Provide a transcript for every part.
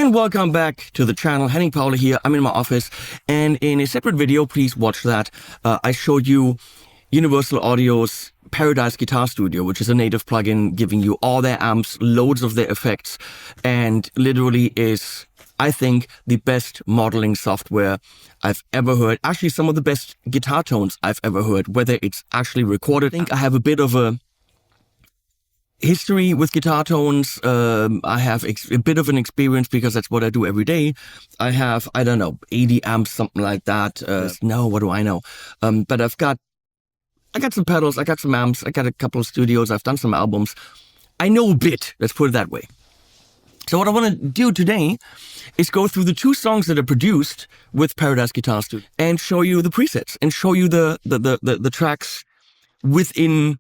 And welcome back to the channel. Henning Pauli here. I'm in my office, and in a separate video, please watch that. I showed you Universal Audio's Paradise Guitar Studio, which is a native plugin giving you all their amps, loads of their effects, and literally is, I think, the best modeling software I've ever heard. Actually, some of the best guitar tones I've ever heard, whether it's actually recorded. I think I have a bit of a history with guitar tones. I have a bit of an experience because that's what I do every day. I have, I don't know, 80 amps, something like that. No, what do I know? But I got some pedals, I got some amps, I got a couple of studios, I've done some albums. I know a bit, let's put it that way. So what I want to do today is go through the 2 songs that are produced with Paradise Guitar Studio and show you the presets and show you the tracks within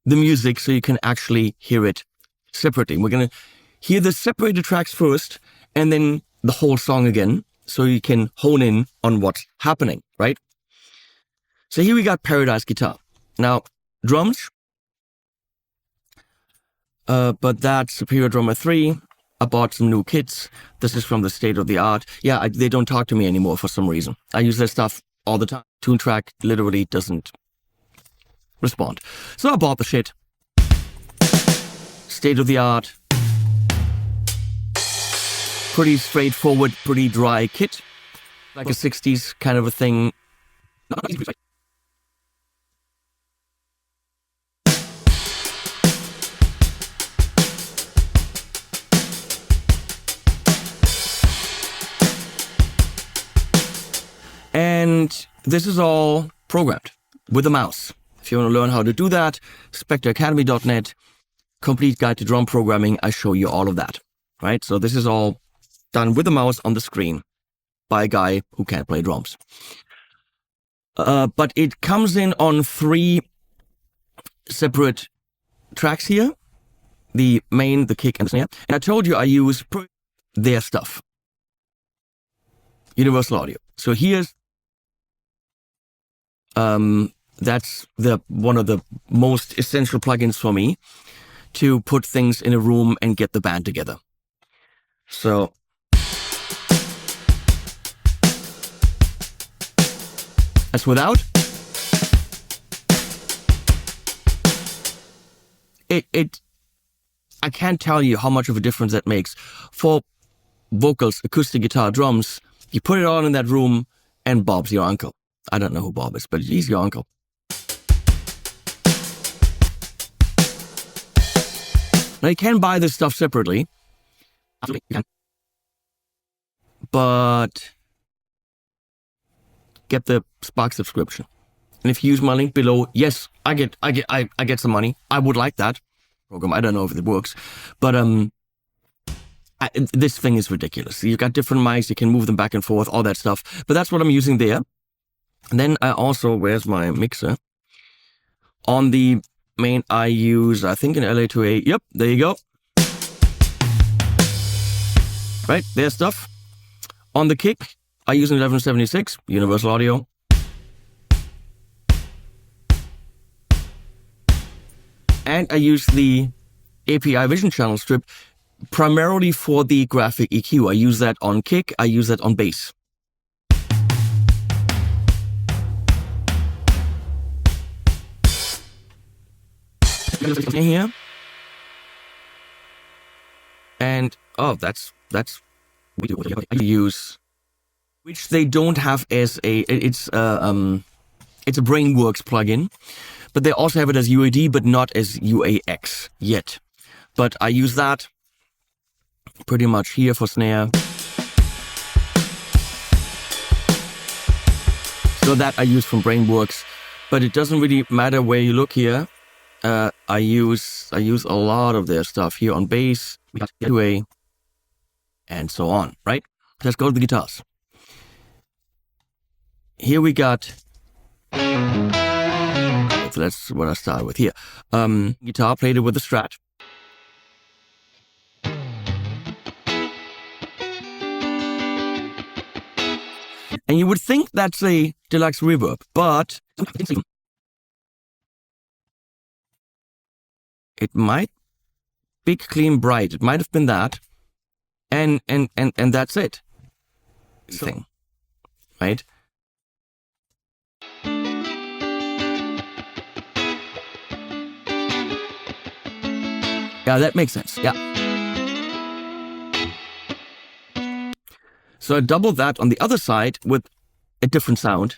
the music so you can actually hear it separately. We're going to hear the separated tracks first and then the whole song again so you can hone in on what's happening, right? So here we got Paradise Guitar. Now, drums, but that's Superior Drummer 3. I bought some new kits. This is from the state of the art. Yeah, they don't talk to me anymore for some reason. I use their stuff all the time. Tune Track literally doesn't respond. So I bought the shit. State of the art. Pretty straightforward, pretty dry kit. Like a 60s kind of a thing. Not easy to And this is all programmed with a mouse. If you want to learn how to do that, spectreacademy.net, complete guide to drum programming. I show you all of that, right? So this is all done with a mouse on the screen by a guy who can't play drums. But it comes in on 3 separate tracks here. The main, the kick, and the snare. And I told you I use their stuff. Universal Audio. So here's that's one of the most essential plugins for me to put things in a room and get the band together. So that's without. I can't tell you how much of a difference that makes for vocals, acoustic guitar, drums. You put it on in that room and Bob's your uncle. I don't know who Bob is, but he's your uncle. Now you can buy this stuff separately. Absolutely, you can. But get the Spark subscription. And if you use my link below, yes, I get some money. I would like that program. I don't know if it works, but this thing is ridiculous. You've got different mics, you can move them back and forth, all that stuff. But that's what I'm using there. And then I also, where's my mixer? On the main, I use, I think, an LA2A. Yep, there you go. Right, there's stuff. On the kick, I use an 1176, Universal Audio. And I use the API Vision Channel strip primarily for the graphic EQ. I use that on kick, I use that on bass. Here. And, oh, that's we use, which they don't have as it's a Brainworks plugin, but they also have it as UAD, but not as UAX yet. But I use that pretty much here for snare. So that I use from Brainworks, but it doesn't really matter where you look here. I use a lot of their stuff here on bass, UA, and so on, right? Let's go to the guitars. Here we got, so that's what I started with here. Guitar played it with a Strat. And you would think that's a deluxe reverb, but it might, big, clean, bright. It might have been that. and that's it. Thing, right? Yeah, that makes sense. Yeah. So I doubled that on the other side with a different sound.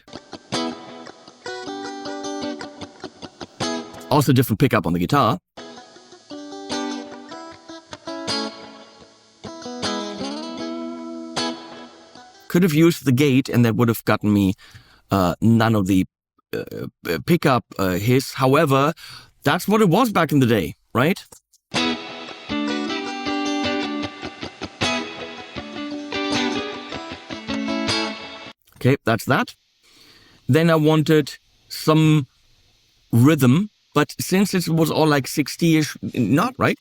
Also different pickup on the guitar. Could have used the gate and that would have gotten me none of the pickup hiss. However, that's what it was back in the day, right? Okay, that's that. Then I wanted some rhythm, but since it was all like 60-ish, not right.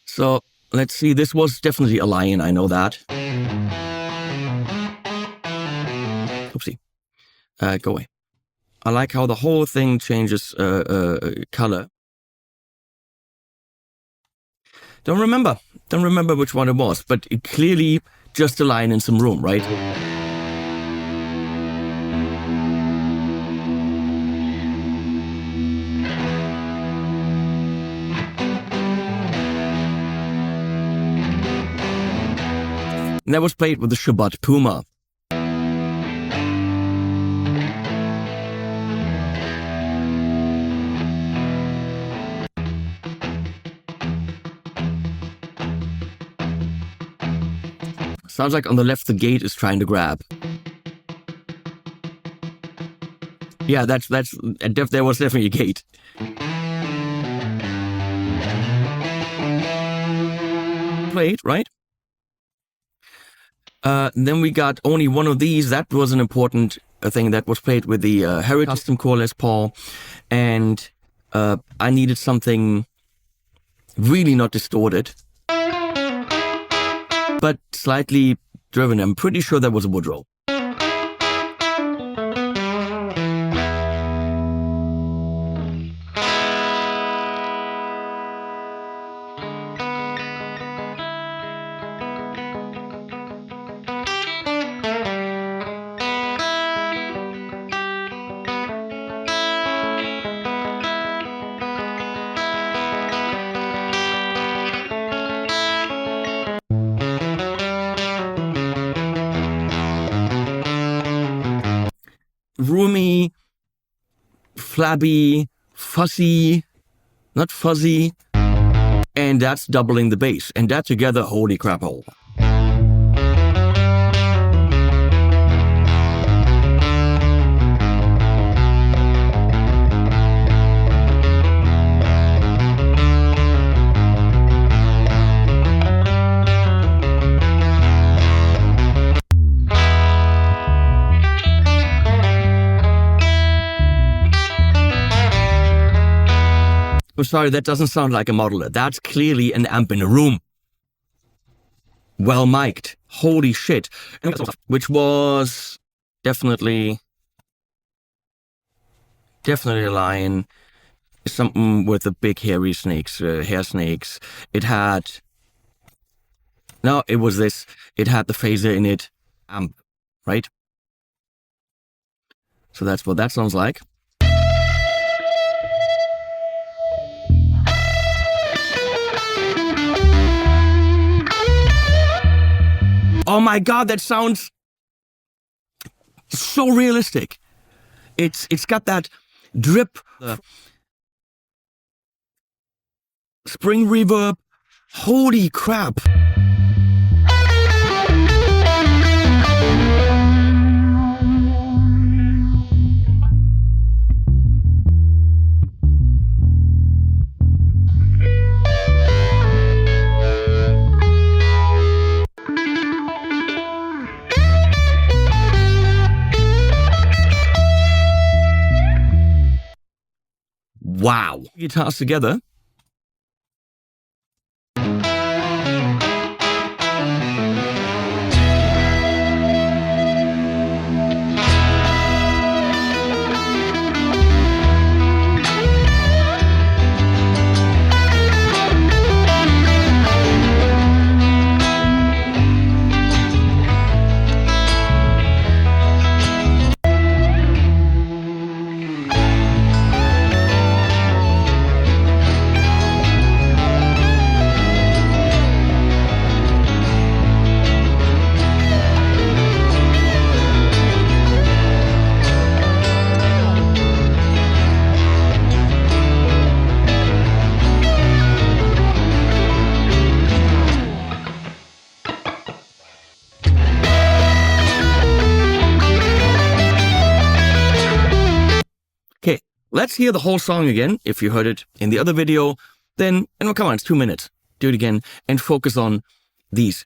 So let's see, this was definitely a lion, I know that. Oopsie. Go away. I like how the whole thing changes color. Don't remember which one it was, but it clearly just a lion in some room, right? And that was played with the Shabbat Puma. Sounds like on the left the gate is trying to grab. Yeah, there was definitely a gate. Played, right? Then we got only one of these. That was an important thing that was played with the Heritage Custom Core Les Paul. And I needed something really not distorted, but slightly driven. I'm pretty sure that was a Woodrow. Roomy, flabby, fussy, not fuzzy, and that's doubling the bass, and that together, holy crap hole. I'm sorry, that doesn't sound like a modeler. That's clearly an amp in a room. Well mic'd. Holy shit. Which was definitely a lion. Something with the big hairy snakes, hair snakes. It had... No, it was this. It had the phaser in it. Amp, right? So that's what that sounds like. Oh my God, that sounds so realistic. It's got that drip, spring reverb. Holy crap. Wow. Guitars together. let's hear the whole song again. If you heard it in the other video, then, and come on, it's 2 minutes. Do it again and focus on these.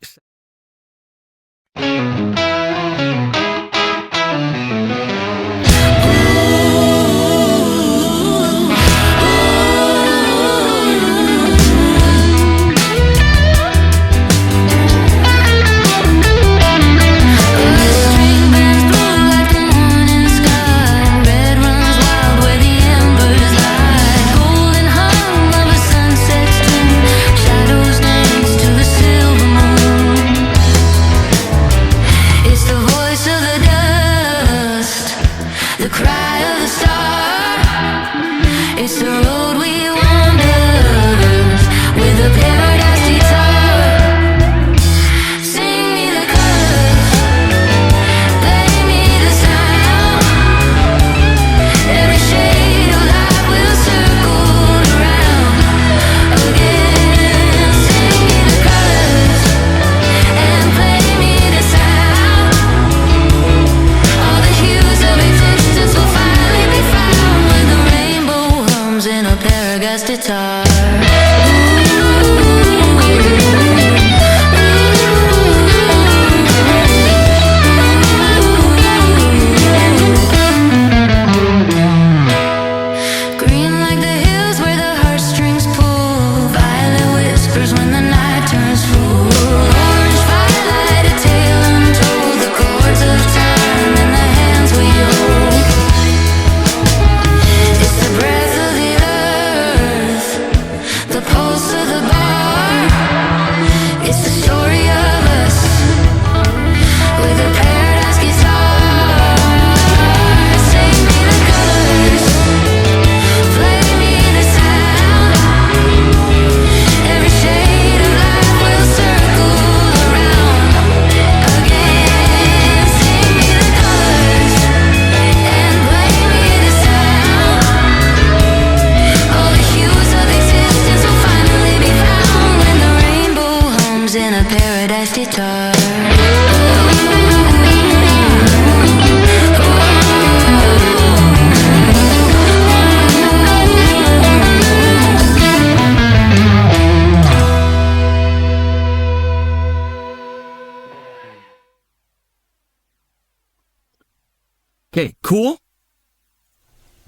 Okay, cool.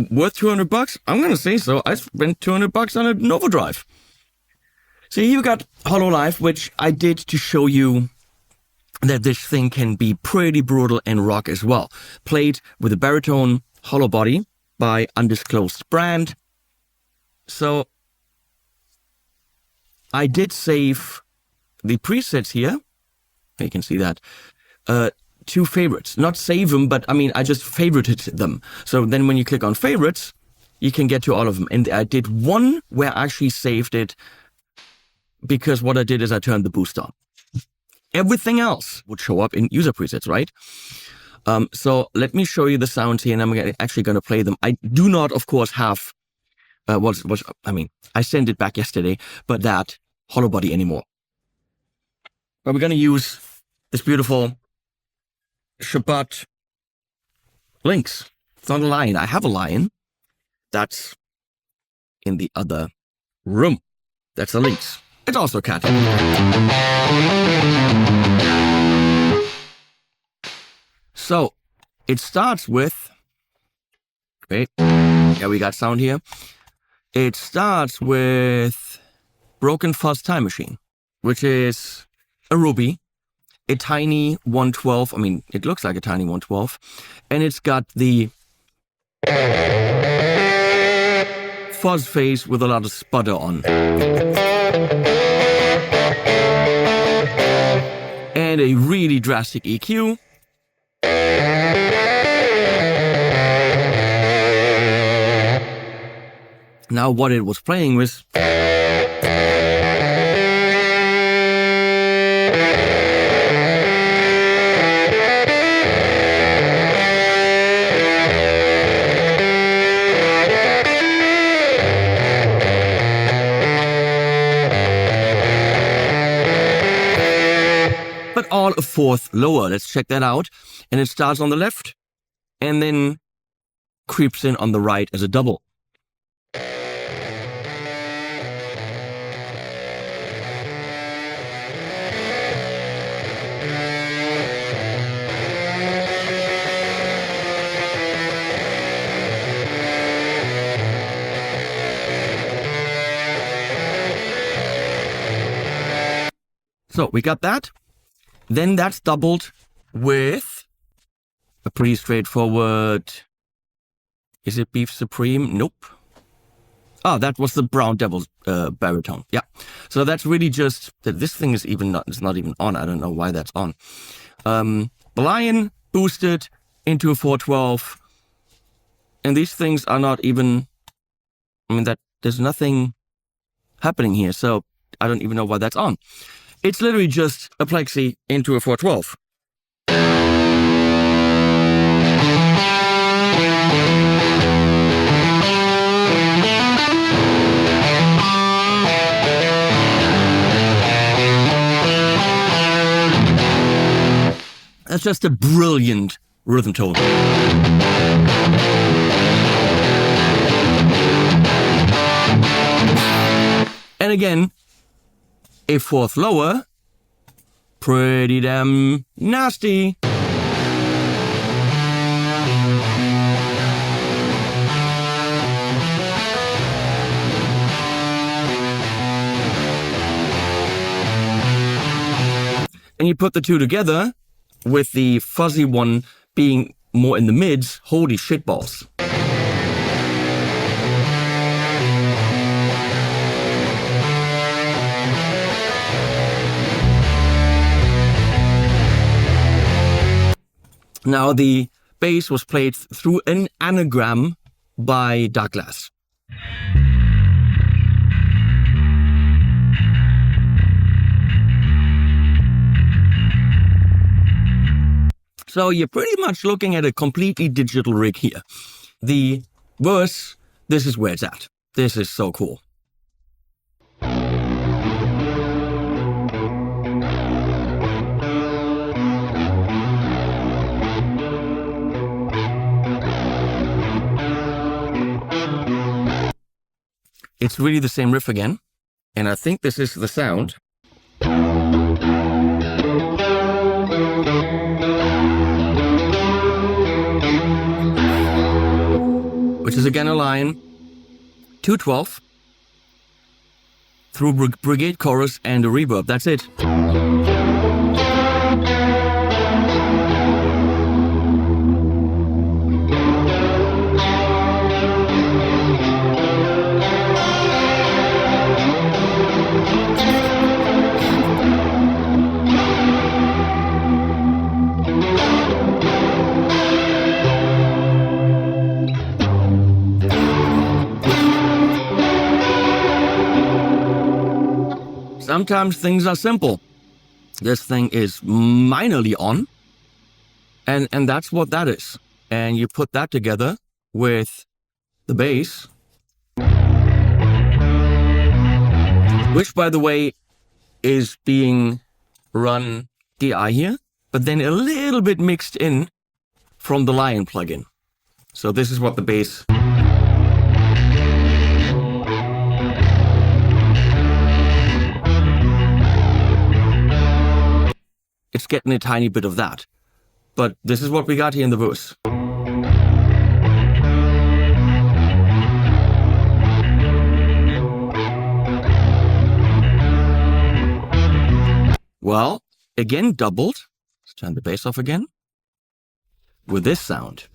Worth $200? I'm gonna say so. I spent $200 on a Nova Drive. So here you got Hololive, which I did to show you that this thing can be pretty brutal and rock as well. Played with a baritone hollow body by undisclosed brand. So I did save the presets here. You can see that. 2 favorites. Not save them, but I mean, I just favorited them. So then when you click on favorites, you can get to all of them. And I did one where I actually saved it because what I did is I turned the boost on. Everything else would show up in user presets, right? So let me show you the sounds here, and I'm actually going to play them. I do not, of course, have I sent it back yesterday, but that hollow body anymore. But we're going to use this beautiful Shabbat Lynx. It's not a lion. I have a lion. That's in the other room. That's a Lynx. It's also a cat. So it starts with, wait, yeah, we got sound here. It starts with Broken Fuzz Time Machine, which is a Ruby, a tiny 112. I mean, it looks like a tiny 112, and it's got the fuzz phase with a lot of sputter on. And a really drastic EQ. Now what it was playing with, but all a fourth lower. Let's check that out. And it starts on the left and then creeps in on the right as a double. So we got that. Then that's doubled with a pretty straightforward... Is it Beef Supreme? Nope. Oh, that was the Brown Devil's baritone. Yeah. So that's really just... This thing is even not... It's not even on. I don't know why that's on. The Lion boosted into a 412. And these things are not even... I mean, there's nothing happening here. So I don't even know why that's on. It's literally just a plexi into a 412. That's just a brilliant rhythm tone. And again, a fourth lower, pretty damn nasty. And you put the two together, with the fuzzy one being more in the mids, holy shitballs. Now, the bass was played through an anagram by Douglas. So you're pretty much looking at a completely digital rig here. The verse, this is where it's at. This is so cool. It's really the same riff again, and I think this is the sound. Which is again a line, 212, through brigade chorus and a reverb, that's it. Sometimes things are simple. This thing is minorly on, and that's what that is. And you put that together with the bass, which, by the way, is being run DI here, but then a little bit mixed in from the Lion plugin. So this is what the bass... It's getting a tiny bit of that. But this is what we got here in the verse. Well, again doubled. Let's turn the bass off again. With this sound.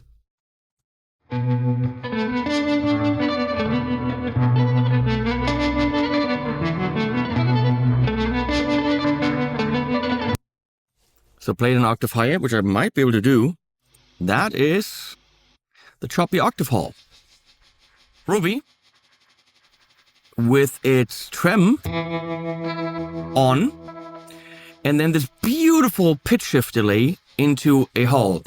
So played an octave higher, which I might be able to do. That is the choppy octave hall. Ruby, with its trem on, and then this beautiful pitch shift delay into a hall.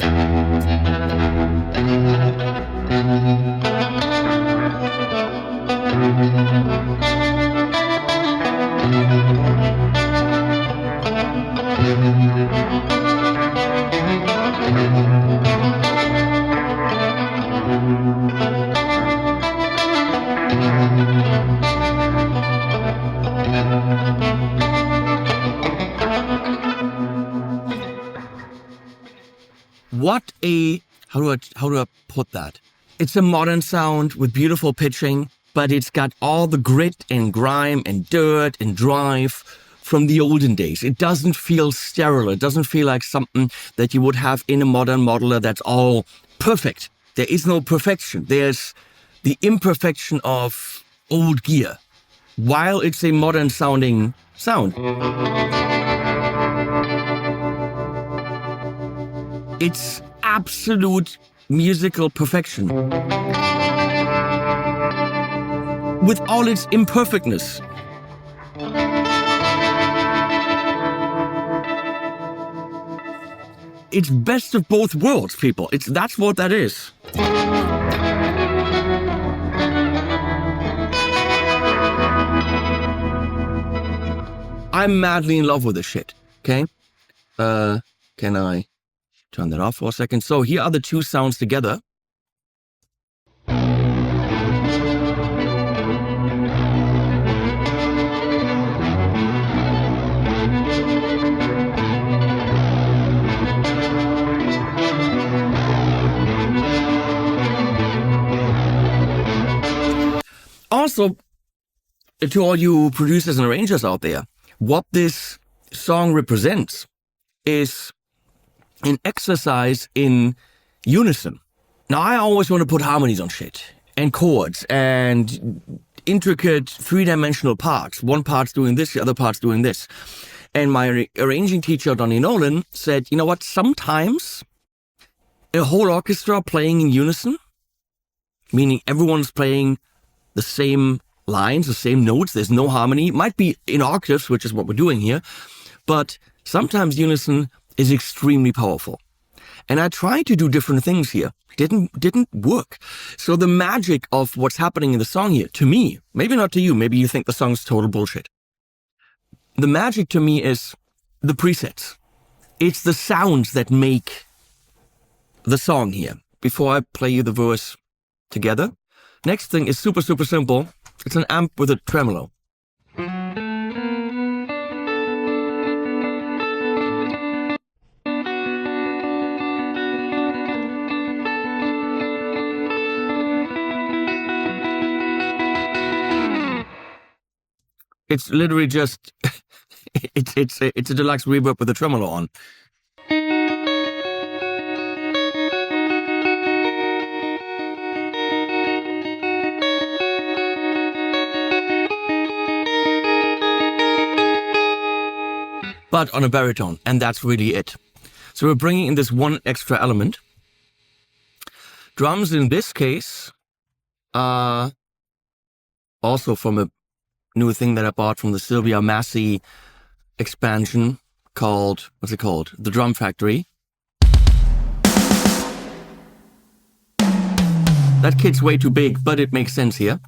How do I put that? It's a modern sound with beautiful pitching, but it's got all the grit and grime and dirt and drive from the olden days. It doesn't feel sterile. It doesn't feel like something that you would have in a modern modeler that's all perfect. There is no perfection. There's the imperfection of old gear, while it's a modern sounding sound. It's absolute musical perfection with all its imperfectness. It's best of both worlds, people. That's what that is. I'm madly in love with this shit, okay? Can I turn that off for a second? So here are the two sounds together. Also, to all you producers and arrangers out there, what this song represents is an exercise in unison. Now, I always want to put harmonies on shit, and chords, and intricate three-dimensional parts. One part's doing this, the other part's doing this. And my arranging teacher, Donnie Nolan, said, you know what, sometimes a whole orchestra playing in unison, meaning everyone's playing the same lines, the same notes, there's no harmony, it might be in octaves, which is what we're doing here, but sometimes unison is extremely powerful. And I tried to do different things here. Didn't work. So the magic of what's happening in the song here, to me, maybe not to you, maybe you think the song's total bullshit. The magic to me is the presets. It's the sounds that make the song here. Before I play you the verse together, next thing is super, super simple. It's an amp with a tremolo. It's literally just, it's a deluxe reverb with a tremolo on. But on a baritone, and that's really it. So we're bringing in this one extra element. Drums in this case are also from a new thing that I bought from the Sylvia Massey expansion called, what's it called? The Drum Factory. That kit's way too big, but it makes sense here.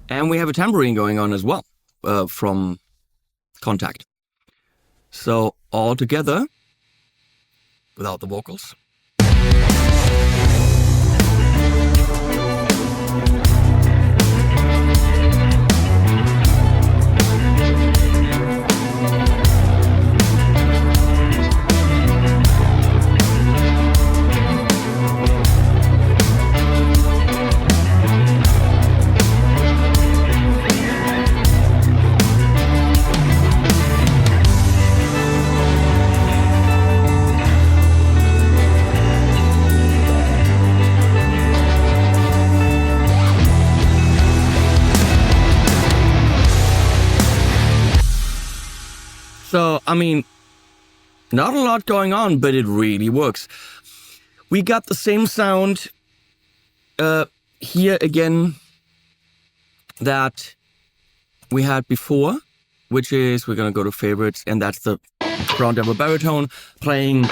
And we have a tambourine going on as well, from Contact. So all together, without the vocals. So, I mean, not a lot going on, but it really works. We got the same sound here again that we had before, which is, we're going to go to favorites, and that's the ground double baritone playing.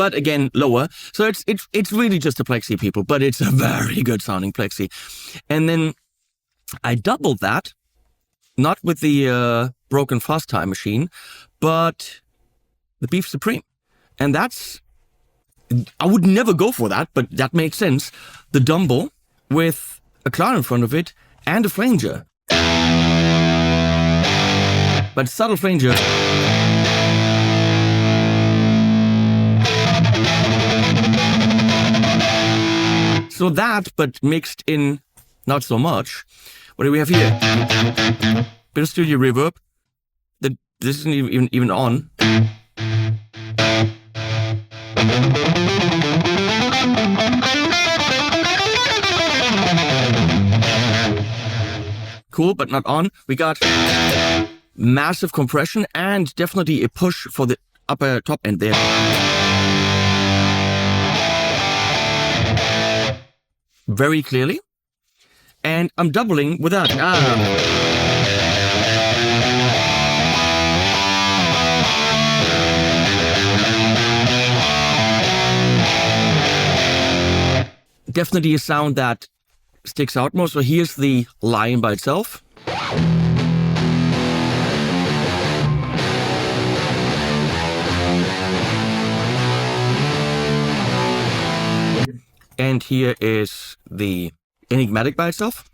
but again, lower. So it's really just a plexi, people, but it's a very good sounding plexi. And then I doubled that, not with the broken fast time machine, but the Beef Supreme. And that's, I would never go for that, but that makes sense. The Dumble with a cloud in front of it and a flanger. But subtle flanger. So that, but mixed in not so much. What do we have here? Bit of studio reverb. This isn't even on. Cool, but not on. We got massive compression and definitely a push for the upper top end there. Very clearly. And I'm doubling with that. Definitely a sound that sticks out more. So here's the line by itself. And here is the enigmatic by itself.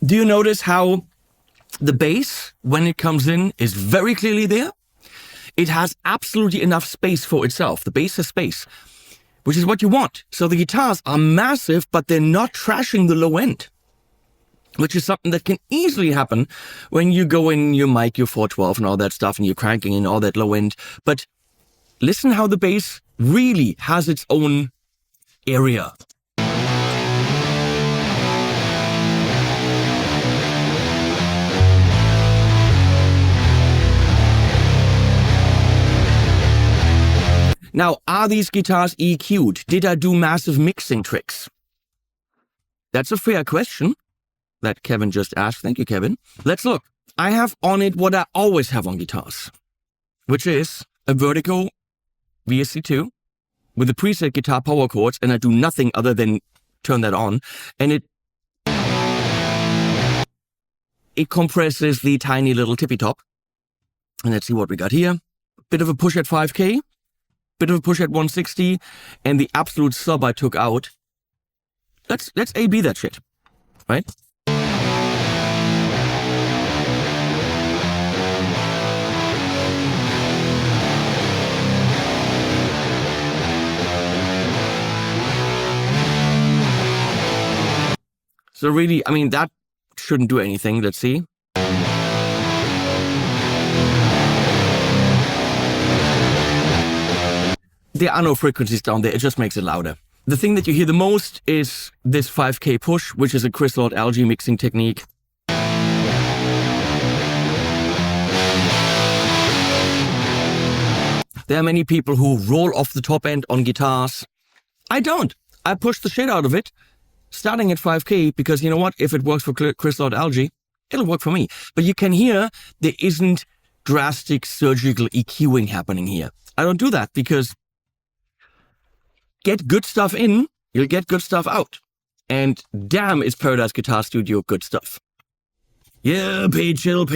Do you notice how the bass, when it comes in, is very clearly there? It has absolutely enough space for itself. The bass has space, which is what you want. So the guitars are massive, but they're not trashing the low end, which is something that can easily happen when you go in your mic, your 412 and all that stuff, and you're cranking in all that low end. But listen how the bass really has its own area. Now, are these guitars EQ'd? Did I do massive mixing tricks? That's a fair question that Kevin just asked. Thank you, Kevin. Let's look. I have on it what I always have on guitars, which is a Vertigo VSC2 with the preset guitar power chords, and I do nothing other than turn that on, and it compresses the tiny little tippy top. And let's see what we got here. Bit of a push at 5K. Bit of a push at 160, and the absolute sub I took out. Let's A/B that shit, right? So really, I mean, that shouldn't do anything. Let's see. There are no frequencies down there, it just makes it louder. The thing that you hear the most is this 5K push, which is a crystal algae mixing technique. There are many people who roll off the top end on guitars. I don't. I push the shit out of it, starting at 5K, because you know what? If it works for crystal algae, it'll work for me. But you can hear there isn't drastic surgical EQing happening here. I don't do that because get good stuff in, you'll get good stuff out. And damn, is Paradise Guitar Studio good stuff. Yeah, paid chill.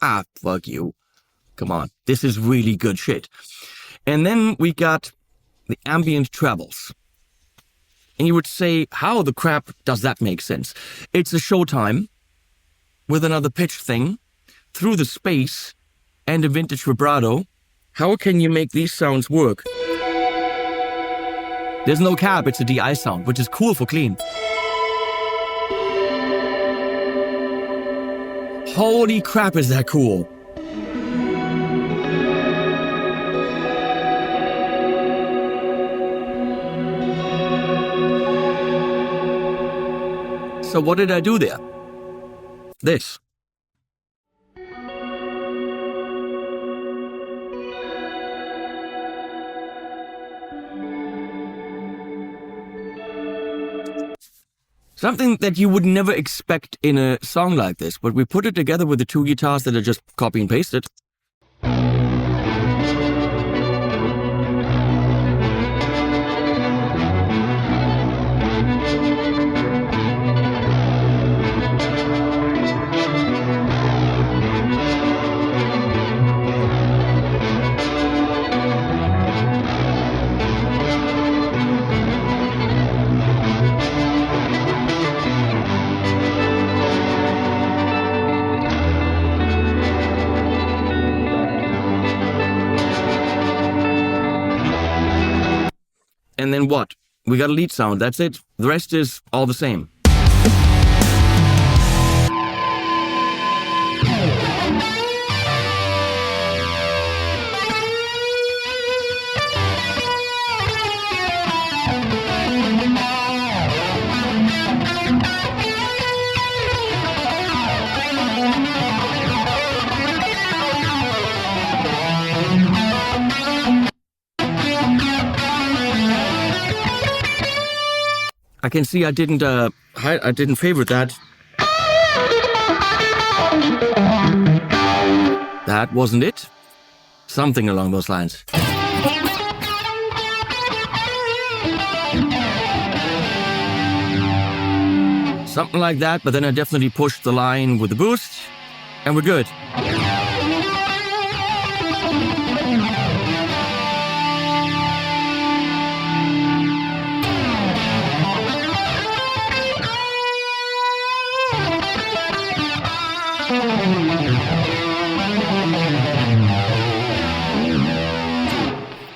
Ah, fuck you. Come on, this is really good shit. And then we got the ambient trebles. And you would say, how the crap does that make sense? It's a Showtime with another pitch thing through the space and a vintage vibrato. How can you make these sounds work? There's no cab, it's a DI sound, which is cool for clean. Holy crap, is that cool. So what did I do there? This. Something that you would never expect in a song like this, but we put it together with the two guitars that are just copy and pasted. And then what? We got a lead sound, that's it. The rest is all the same. I can see I didn't favorite that. That wasn't it. Something along those lines. Something like that, but then I definitely pushed the line with the boost, and we're good.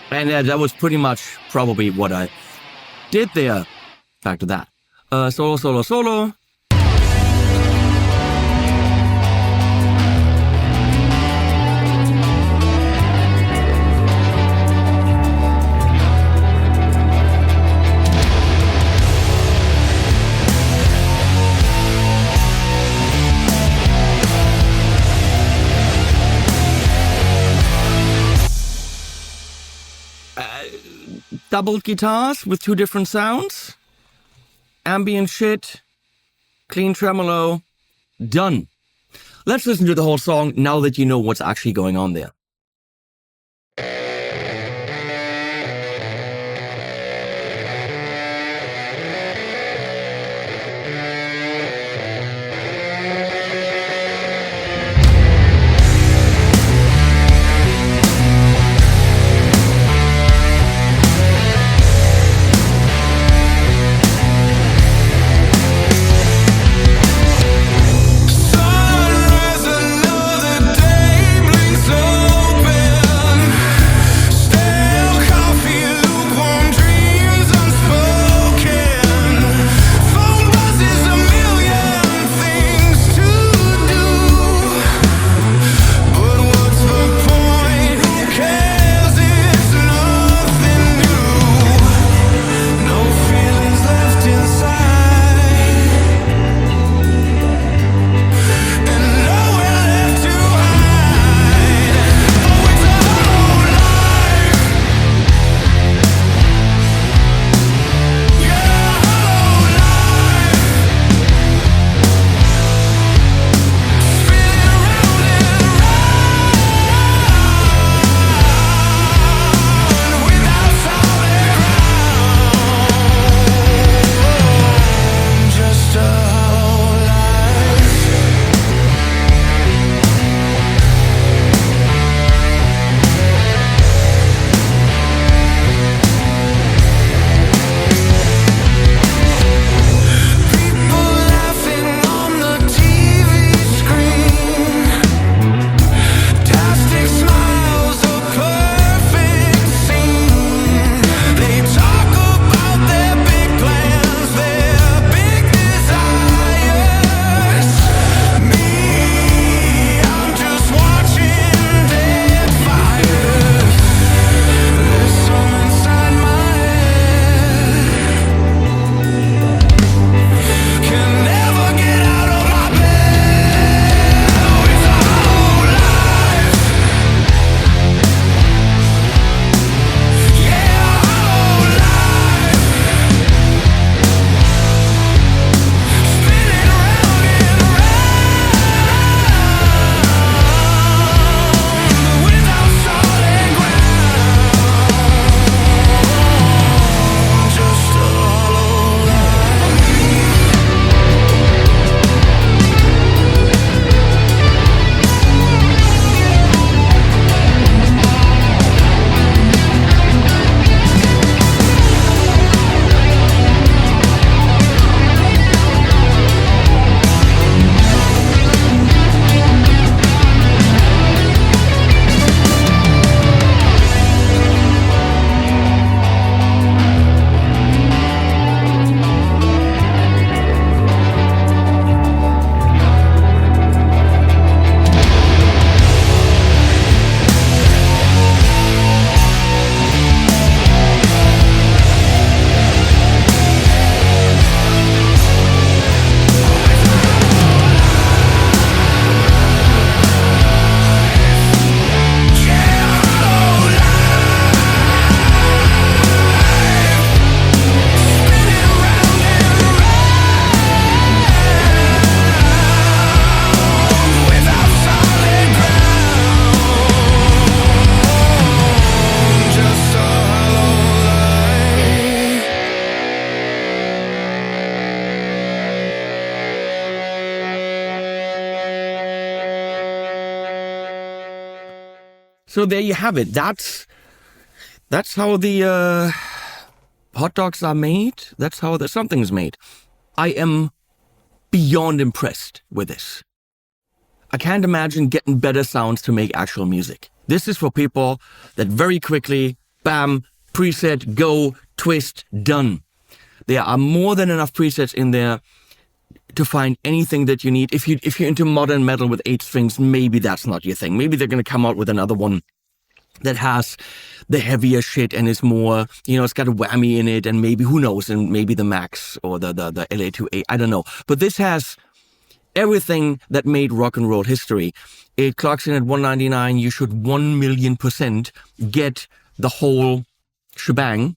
And that was pretty much probably what I did there. Back to that. Solo, solo, solo. Double guitars with two different sounds. Ambient shit. Clean tremolo. Done. Let's listen to the whole song now that you know what's actually going on there. Sunrise, another day blinks on. So there you have it. That's how the hot dogs are made. That's how something's made. I am beyond impressed with this. I can't imagine getting better sounds to make actual music. This is for people that very quickly, bam, preset, go, twist, done. There are more than enough presets in there to find anything that you need. If you're into modern metal with 8 strings, maybe that's not your thing. Maybe they're going to come out with another one that has the heavier shit and is more, it's got a whammy in it, and maybe, who knows, and maybe the Max or the LA2A, I don't know. But this has everything that made rock and roll history. It clocks in at $199. You should 1,000,000% get the whole shebang.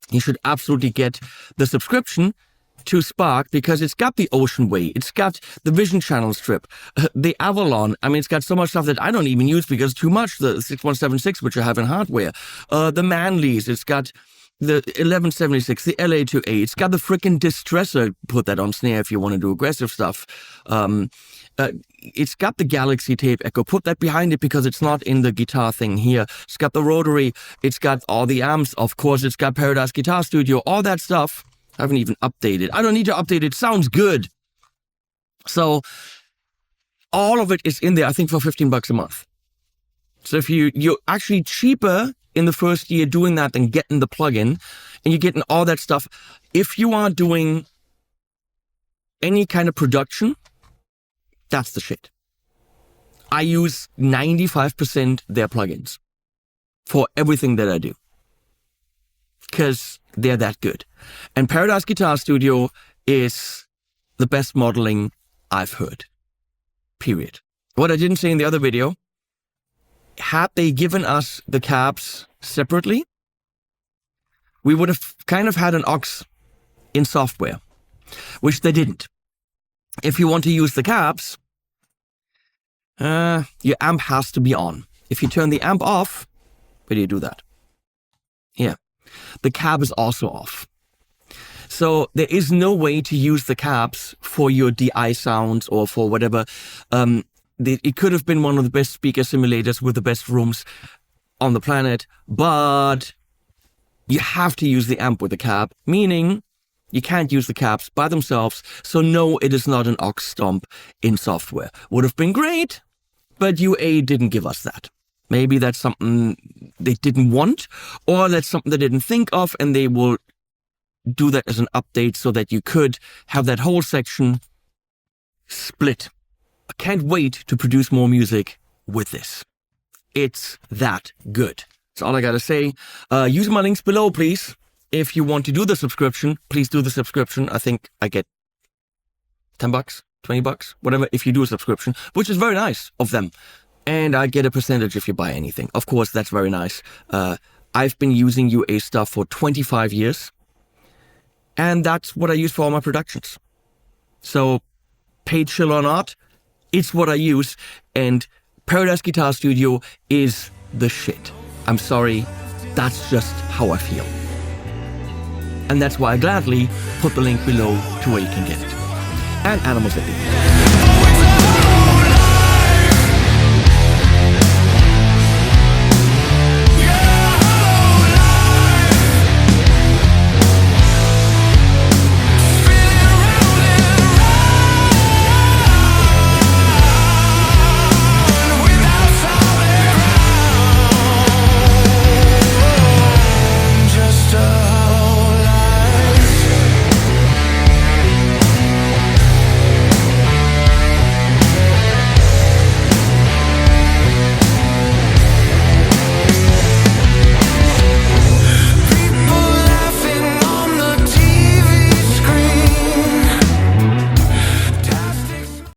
You should absolutely get the subscription to Spark, because it's got the Ocean Way, it's got the Vision Channel strip, the Avalon. I mean, it's got so much stuff that I don't even use because too much. The 6176, which I have in hardware, the Manleys, it's got the 1176, the LA2A, it's got the frickin' Distressor. Put that on snare if you want to do aggressive stuff. It's got the Galaxy Tape Echo. Put that behind it because it's not in the guitar thing here. It's got the Rotary. It's got all the amps. Of course, it's got Paradise Guitar Studio. All that stuff. I haven't even updated. I don't need to update it. It sounds good. So all of it is in there, I think, for $15 a month. So if you're actually cheaper in the first year doing that than getting the plugin, and you're getting all that stuff. If you are doing any kind of production, that's the shit. I use 95% their plugins for everything that I do, because they're that good. And Paradise Guitar Studio is the best modeling I've heard. Period. What I didn't say in the other video, had they given us the cabs separately, we would have kind of had an aux in software, which they didn't. If you want to use the cabs, your amp has to be on. If you turn the amp off, where do you do that? Yeah. The cab is also off. So there is no way to use the cabs for your DI sounds or for whatever. It could have been one of the best speaker simulators with the best rooms on the planet, but you have to use the amp with the cab, meaning you can't use the cabs by themselves. So no, it is not an aux stomp in software. Would have been great, but UA didn't give us that. Maybe that's something they didn't want, or that's something they didn't think of, and they will do that as an update so that you could have that whole section split. I can't wait to produce more music with this. It's that good. That's all I gotta say. Use my links below, please. If you want to do the subscription, please do the subscription. I think I get $10, $20, whatever, if you do a subscription, which is very nice of them. And I get a percentage if you buy anything. Of course, that's very nice. I've been using UA stuff for 25 years. And that's what I use for all my productions. So, paid chill or not, it's what I use. And Paradise Guitar Studio is the shit. I'm sorry, that's just how I feel. And that's why I gladly put the link below to where you can get it. And Animals at the end.